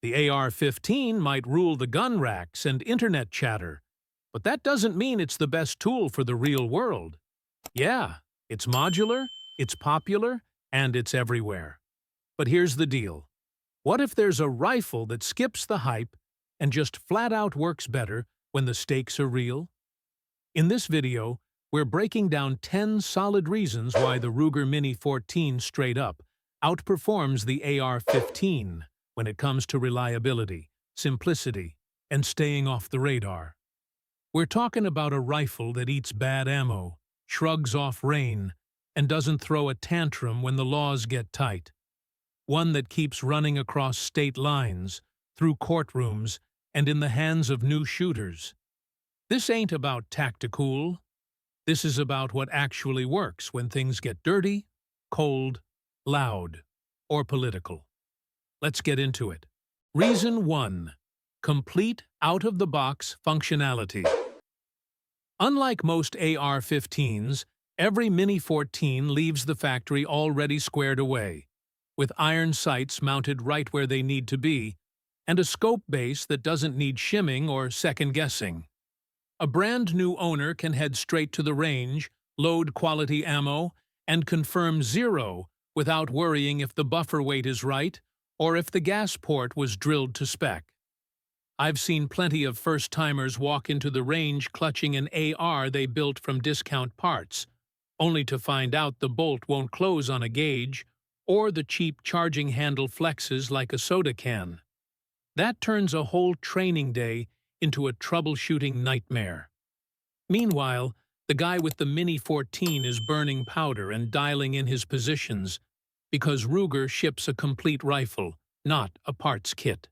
The AR-15 might rule the gun racks and internet chatter, but that doesn't mean it's the best tool for the real world. Yeah, it's modular, it's popular, and it's everywhere. But here's the deal. What if there's a rifle that skips the hype and just flat out works better when the stakes are real? In this video, we're breaking down 10 solid reasons why the Ruger Mini-14 straight up outperforms the AR-15 when it comes to reliability, simplicity, and staying off the radar. We're talking about a rifle that eats bad ammo, shrugs off rain, and doesn't throw a tantrum when the laws get tight. One that keeps running across state lines, through courtrooms, and in the hands of new shooters. This ain't about tacticool. This is about what actually works when things get dirty, cold, loud, or political. Let's get into it. Reason 1. Complete out-of-the-box functionality. Unlike most AR-15s, every Mini-14 leaves the factory already squared away, with iron sights mounted right where they need to be, and a scope base that doesn't need shimming or second-guessing. A brand-new owner can head straight to the range, load quality ammo, and confirm zero without worrying if the buffer weight is right or if the gas port was drilled to spec. I've seen plenty of first-timers walk into the range clutching an AR they built from discount parts, only to find out the bolt won't close on a gauge or the cheap charging handle flexes like a soda can. That turns a whole training day into a troubleshooting nightmare. Meanwhile, the guy with the Mini-14 is burning powder and dialing in his positions because Ruger ships a complete rifle, not a parts kit.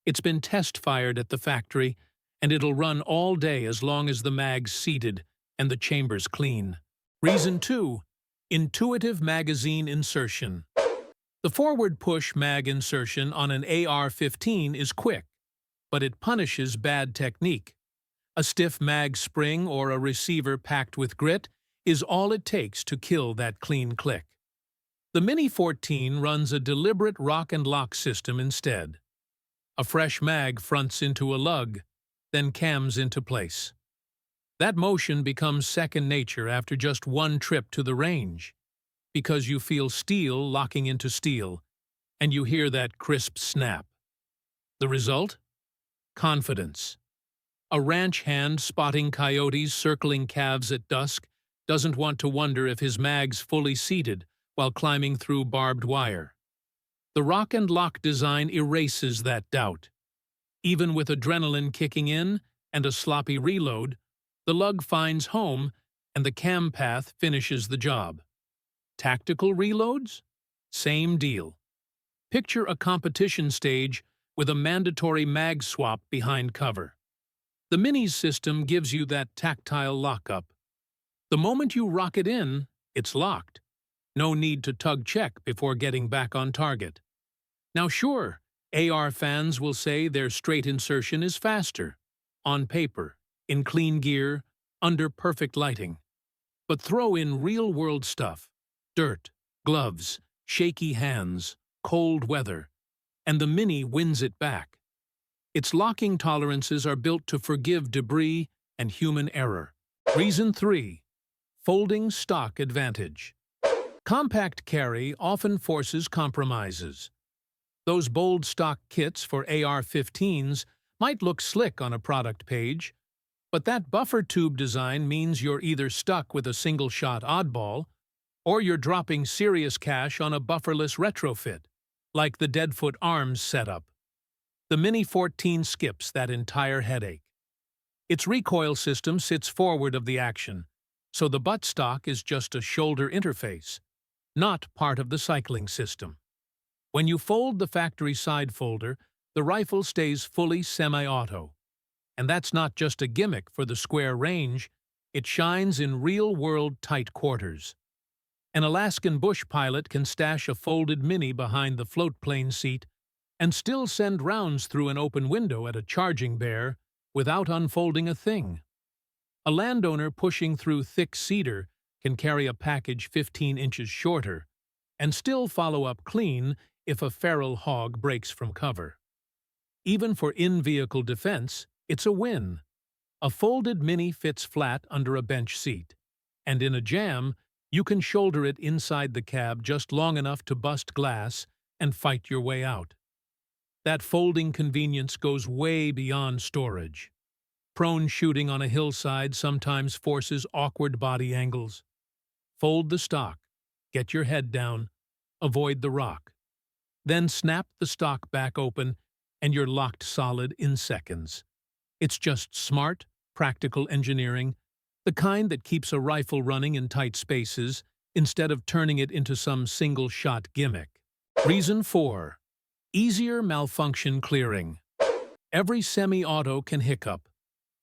It's been test-fired at the factory, and it'll run all day as long as the mag's seated and the chambers clean. Reason 2. Intuitive magazine insertion. The forward push mag insertion on an AR-15 is quick, but it punishes bad technique. A stiff mag spring or a receiver packed with grit is all it takes to kill that clean click. The Mini-14 runs a deliberate rock and lock system instead. A fresh mag fronts into a lug, then cams into place. That motion becomes second nature after just one trip to the range, because you feel steel locking into steel, and you hear that crisp snap. The result? Confidence. A ranch hand spotting coyotes circling calves at dusk doesn't want to wonder if his mag's fully seated while climbing through barbed wire. The rock and lock design erases that doubt. Even with adrenaline kicking in and a sloppy reload, the lug finds home and the cam path finishes the job. Tactical reloads? Same deal. Picture a competition stage with a mandatory mag swap behind cover. The Mini's system gives you that tactile lockup. The moment you rock it in, it's locked. No need to tug check before getting back on target. Now sure, AR fans will say their straight insertion is faster, on paper, in clean gear, under perfect lighting. But throw in real-world stuff, dirt, gloves, shaky hands, cold weather, and the Mini wins it back. Its locking tolerances are built to forgive debris and human error. Reason 3. Folding stock advantage. Compact carry often forces compromises. Those bold stock kits for AR-15s might look slick on a product page, but that buffer tube design means you're either stuck with a single-shot oddball or you're dropping serious cash on a bufferless retrofit, like the Deadfoot Arms setup. The Mini-14 skips that entire headache. Its recoil system sits forward of the action, so the buttstock is just a shoulder interface, not part of the cycling system. When you fold the factory side folder, the rifle stays fully semi-auto. And that's not just a gimmick for the square range, it shines in real-world tight quarters. An Alaskan bush pilot can stash a folded Mini behind the float plane seat and still send rounds through an open window at a charging bear without unfolding a thing. A landowner pushing through thick cedar can carry a package 15 inches shorter and still follow up clean if a feral hog breaks from cover. Even for in-vehicle defense, it's a win. A folded Mini fits flat under a bench seat, and in a jam, you can shoulder it inside the cab just long enough to bust glass and fight your way out. That folding convenience goes way beyond storage. Prone shooting on a hillside sometimes forces awkward body angles. Fold the stock, get your head down, avoid the rock. Then snap the stock back open and you're locked solid in seconds. It's just smart, practical engineering, the kind that keeps a rifle running in tight spaces instead of turning it into some single-shot gimmick. Reason 4. Easier malfunction clearing. Every semi-auto can hiccup.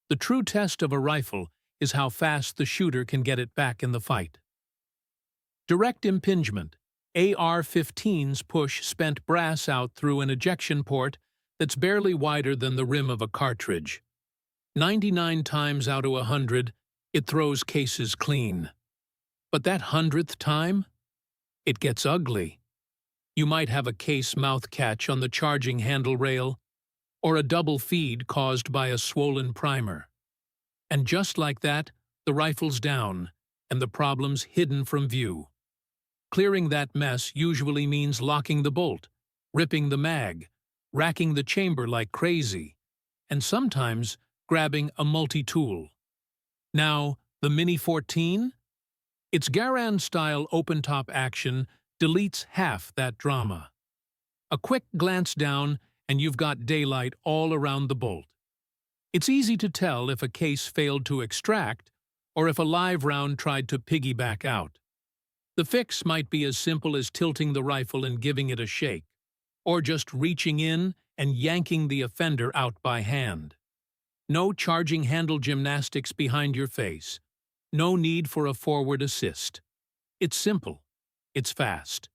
The true test of a rifle is how fast the shooter can get it back in the fight. Direct impingement. AR-15s push spent brass out through an ejection port that's barely wider than the rim of a cartridge. 99 times out of 100, it throws cases clean. But that 100th time? It gets ugly. You might have a case mouth catch on the charging handle rail, or a double feed caused by a swollen primer. And just like that, the rifle's down, and the problem's hidden from view. Clearing that mess usually means locking the bolt, ripping the mag, racking the chamber like crazy, and sometimes grabbing a multi-tool. Now, the Mini-14? Its Garand-style open-top action deletes half that drama. A quick glance down, and you've got daylight all around the bolt. It's easy to tell if a case failed to extract or if a live round tried to piggyback out. The fix might be as simple as tilting the rifle and giving it a shake, or just reaching in and yanking the offender out by hand. No charging handle gymnastics behind your face. No need for a forward assist. It's simple. It's fast.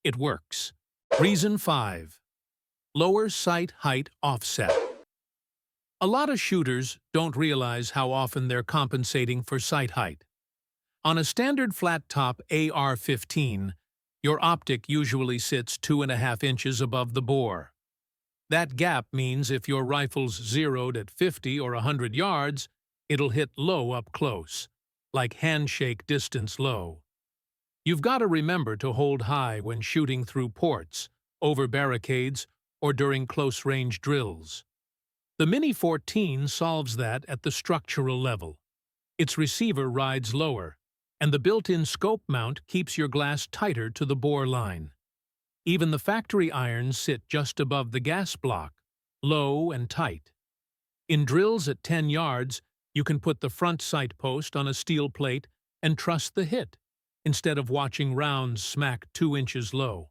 It works. Reason 5. Lower sight height offset. A lot of shooters don't realize how often they're compensating for sight height. On a standard flat-top AR-15, your optic usually sits 2.5 inches above the bore. That gap means if your rifle's zeroed at 50 or 100 yards, it'll hit low up close, like handshake distance low. You've got to remember to hold high when shooting through ports, over barricades, or during close-range drills. The Mini-14 solves that at the structural level. Its receiver rides lower, and the built-in scope mount keeps your glass tighter to the bore line. Even the factory irons sit just above the gas block, low and tight. In drills at 10 yards, you can put the front sight post on a steel plate and trust the hit, instead of watching rounds smack 2 inches low.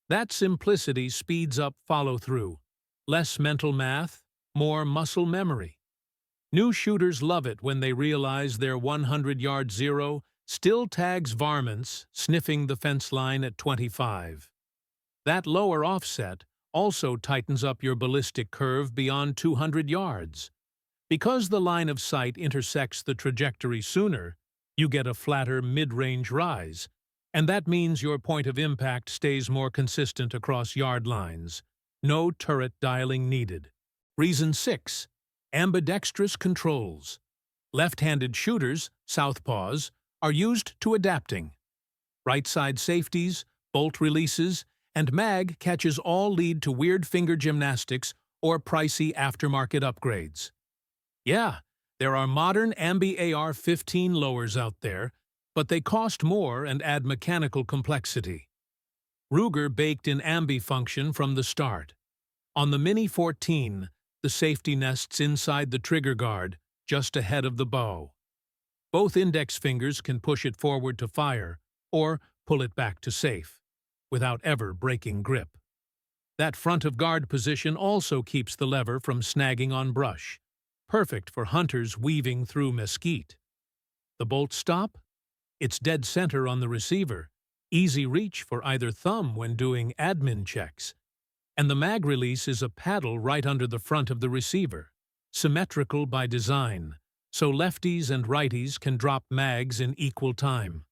That simplicity speeds up follow-through. Less mental math, more muscle memory. New shooters love it when they realize their 100-yard zero still tags varmints sniffing the fence line at 25. That lower offset also tightens up your ballistic curve beyond 200 yards. Because the line of sight intersects the trajectory sooner, you get a flatter mid-range rise, and that means your point of impact stays more consistent across yard lines. No turret dialing needed. Reason 6. Ambidextrous Controls. Left-handed shooters, southpaws, are used to adapting. Right-side safeties, bolt releases, and mag catches all lead to weird finger gymnastics or pricey aftermarket upgrades. Yeah, there are modern Ambi AR-15 lowers out there, but they cost more and add mechanical complexity. Ruger baked in Ambi function from the start. On the Mini-14, the safety nests inside the trigger guard, just ahead of the bow. Both index fingers can push it forward to fire, or pull it back to safe, without ever breaking grip. That front-of-guard position also keeps the lever from snagging on brush, perfect for hunters weaving through mesquite. The bolt stop? It's dead center on the receiver, easy reach for either thumb when doing admin checks. And the mag release is a paddle right under the front of the receiver, symmetrical by design, so lefties and righties can drop mags in equal time.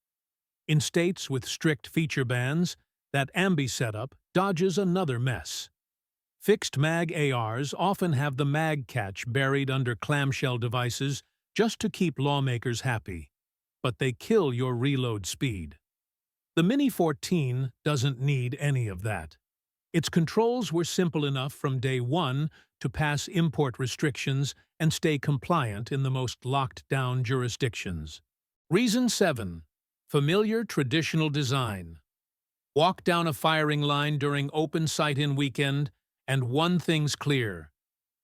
In states with strict feature bans, that Ambi setup dodges another mess. Fixed mag ARs often have the mag catch buried under clamshell devices just to keep lawmakers happy, but they kill your reload speed. The Mini-14 doesn't need any of that. Its controls were simple enough from day one to pass import restrictions and stay compliant in the most locked-down jurisdictions. Reason 7. Familiar traditional design. Walk down a firing line during open sight-in weekend, and one thing's clear.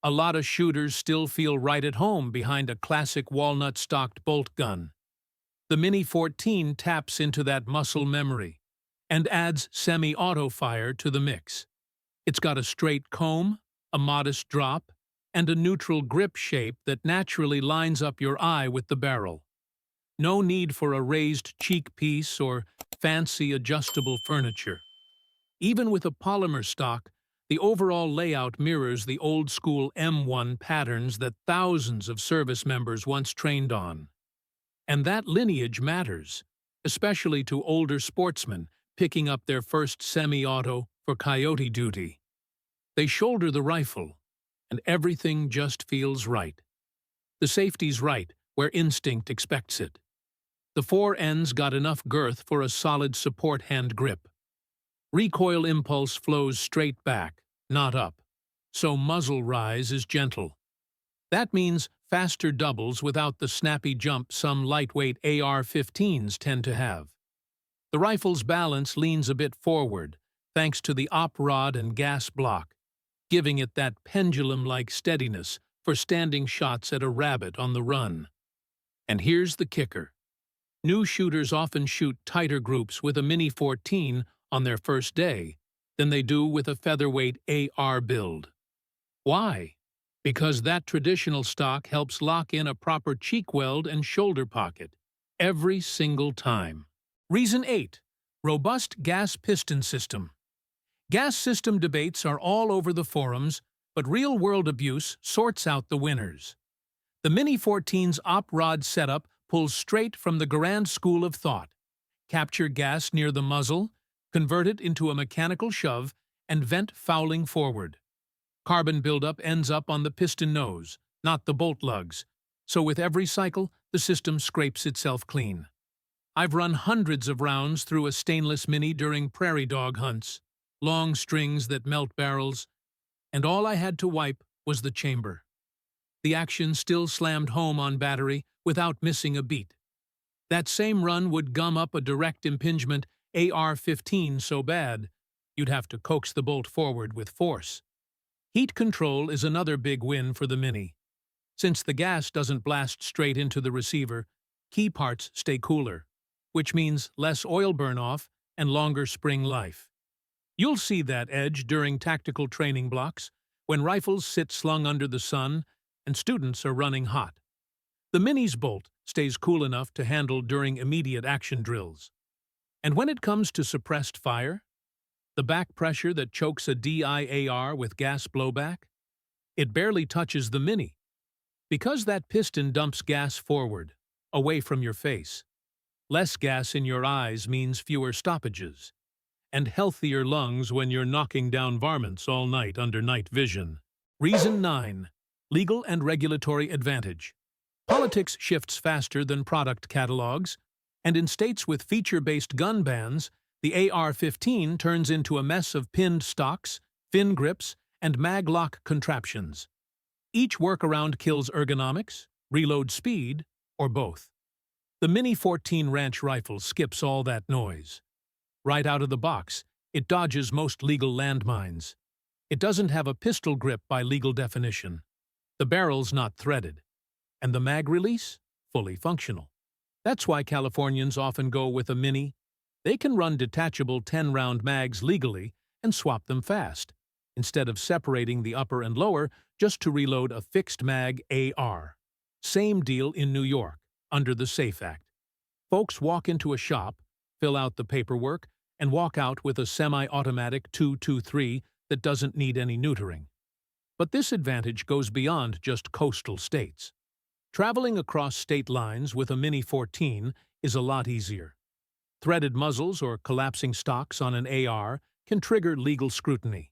A lot of shooters still feel right at home behind a classic walnut-stocked bolt gun. The Mini-14 taps into that muscle memory and adds semi-auto fire to the mix. It's got a straight comb, a modest drop, and a neutral grip shape that naturally lines up your eye with the barrel. No need for a raised cheek piece or fancy adjustable furniture. Even with a polymer stock, the overall layout mirrors the old-school M1 patterns that thousands of service members once trained on. And that lineage matters, especially to older sportsmen picking up their first semi-auto for coyote duty. They shoulder the rifle, and everything just feels right. The safety's right where instinct expects it. The four ends got enough girth for a solid support hand grip. Recoil impulse flows straight back, not up, so muzzle rise is gentle. That means faster doubles without the snappy jump some lightweight AR-15s tend to have. The rifle's balance leans a bit forward, thanks to the op rod and gas block, giving it that pendulum-like steadiness for standing shots at a rabbit on the run. And here's the kicker. New shooters often shoot tighter groups with a Mini-14 on their first day than they do with a featherweight AR build. Why? Because that traditional stock helps lock in a proper cheek weld and shoulder pocket every single time. Reason 8. Robust gas piston system. Gas system debates are all over the forums, but real-world abuse sorts out the winners. The Mini-14's op rod setup pulls straight from the grand school of thought. Capture gas near the muzzle, convert it into a mechanical shove, and vent fouling forward. Carbon buildup ends up on the piston nose, not the bolt lugs, so with every cycle, the system scrapes itself clean. I've run hundreds of rounds through a stainless Mini during prairie dog hunts, long strings that melt barrels, and all I had to wipe was the chamber. The action still slammed home on battery without missing a beat. That same run would gum up a direct impingement AR-15 so bad, you'd have to coax the bolt forward with force. Heat control is another big win for the Mini. Since the gas doesn't blast straight into the receiver, key parts stay cooler, which means less oil burn-off and longer spring life. You'll see that edge during tactical training blocks, when rifles sit slung under the sun and students are running hot. The Mini's bolt stays cool enough to handle during immediate action drills. And when it comes to suppressed fire, the back pressure that chokes a DIAR with gas blowback, it barely touches the Mini. Because that piston dumps gas forward, away from your face. Less gas in your eyes means fewer stoppages, and healthier lungs when you're knocking down varmints all night under night vision. Reason 9. Legal and regulatory advantage. Politics shifts faster than product catalogs, and in states with feature-based gun bans, the AR-15 turns into a mess of pinned stocks, fin grips, and mag-lock contraptions. Each workaround kills ergonomics, reload speed, or both. The Mini-14 ranch rifle skips all that noise. Right out of the box, it dodges most legal landmines. It doesn't have a pistol grip by legal definition. The barrel's not threaded. And the mag release? Fully functional. That's why Californians often go with a Mini. They can run detachable 10-round mags legally and swap them fast, instead of separating the upper and lower just to reload a fixed mag AR. Same deal in New York, under the SAFE Act. Folks walk into a shop, fill out the paperwork, and walk out with a semi-automatic 223 that doesn't need any neutering. But this advantage goes beyond just coastal states. Traveling across state lines with a Mini-14 is a lot easier. Threaded muzzles or collapsing stocks on an AR can trigger legal scrutiny.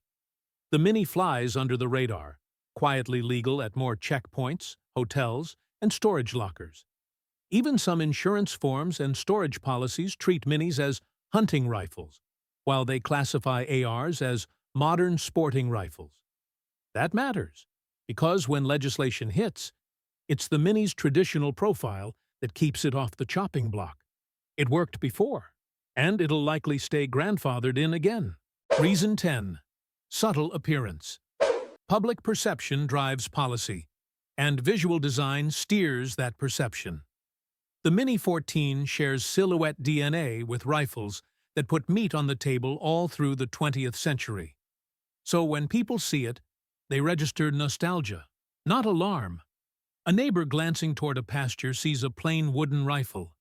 The Mini flies under the radar, quietly legal at more checkpoints, hotels, and storage lockers. Even some insurance forms and storage policies treat Minis as hunting rifles, while they classify ARs as modern sporting rifles. That matters, because when legislation hits, it's the Mini's traditional profile that keeps it off the chopping block. It worked before, and it'll likely stay grandfathered in again. Reason 10. Subtle appearance. Public perception drives policy, and visual design steers that perception. The Mini-14 shares silhouette DNA with rifles that put meat on the table all through the 20th century. So when people see it, they register nostalgia, not alarm. A neighbor glancing toward a pasture sees a plain wooden rifle,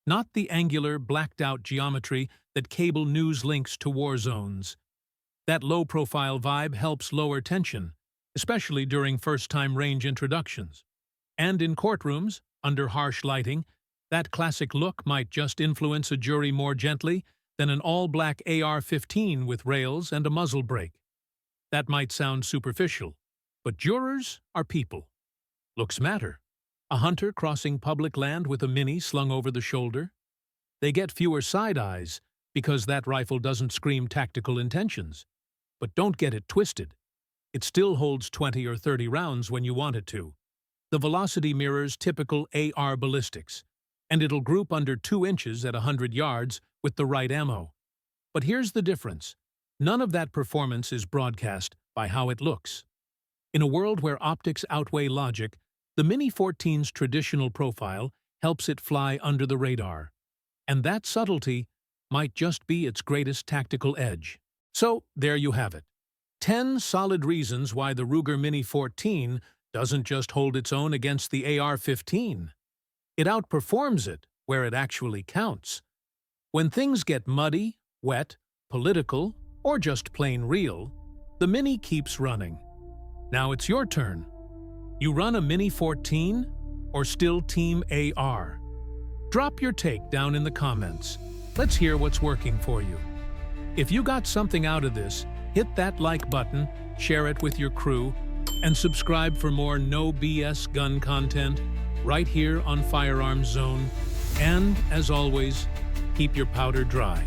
not the angular, blacked-out geometry that cable news links to war zones. That low-profile vibe helps lower tension, especially during first-time range introductions. And in courtrooms, under harsh lighting, that classic look might just influence a jury more gently than an all-black AR-15 with rails and a muzzle brake. That might sound superficial, but jurors are people. Looks matter. A hunter crossing public land with a Mini slung over the shoulder? They get fewer side eyes because that rifle doesn't scream tactical intentions. But don't get it twisted. It still holds 20 or 30 rounds when you want it to. The velocity mirrors typical AR ballistics, and it'll group under 2 inches at 100 yards with the right ammo. But here's the difference. None of that performance is broadcast by how it looks. In a world where optics outweigh logic, the Mini-14's traditional profile helps it fly under the radar. And that subtlety might just be its greatest tactical edge. So, there you have it. 10 solid reasons why the Ruger Mini-14 doesn't just hold its own against the AR-15. It outperforms it where it actually counts. When things get muddy, wet, political, or just plain real, the Mini keeps running. Now it's your turn. You run a Mini-14 or still Team AR? Drop your take down in the comments. Let's hear what's working for you. If you got something out of this, hit that like button, share it with your crew, and subscribe for more no BS gun content right here on Firearms Zone. And, as always, keep your powder dry.